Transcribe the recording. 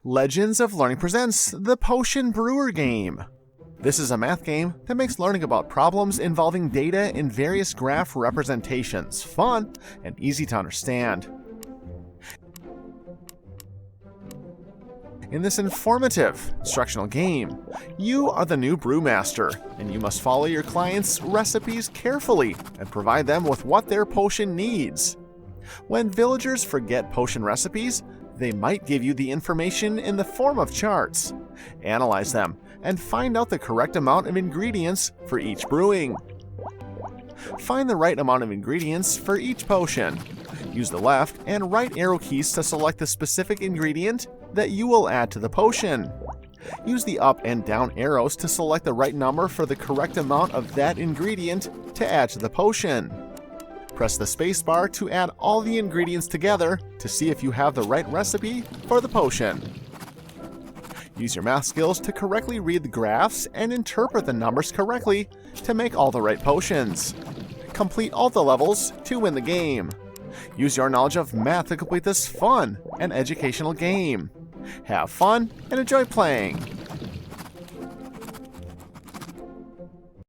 Legends of Learning presents the Potion Brewer game. This is a math game that makes learning about problems involving data in various graph representations fun and easy to understand. In this informative, instructional game, you are the new Brew Master, and you must follow your clients' recipes carefully and provide them with what their potion needs. When villagers forget potion recipes, they might give you the information in the form of charts. Analyze them and find out the correct amount of ingredients for each brewing. Find the right amount of ingredients for each potion. Use the left and right arrow keys to select the specific ingredient that you will add to the potion. Use the up and down arrows to select the right number for the correct amount of that ingredient to add to the potion. Press the spacebar to add all the ingredients together to see if you have the right recipe for the potion. Use your math skills to correctly read the graphs and interpret the numbers correctly to make all the right potions. Complete all the levels to win the game. Use your knowledge of math to complete this fun and educational game. Have fun and enjoy playing!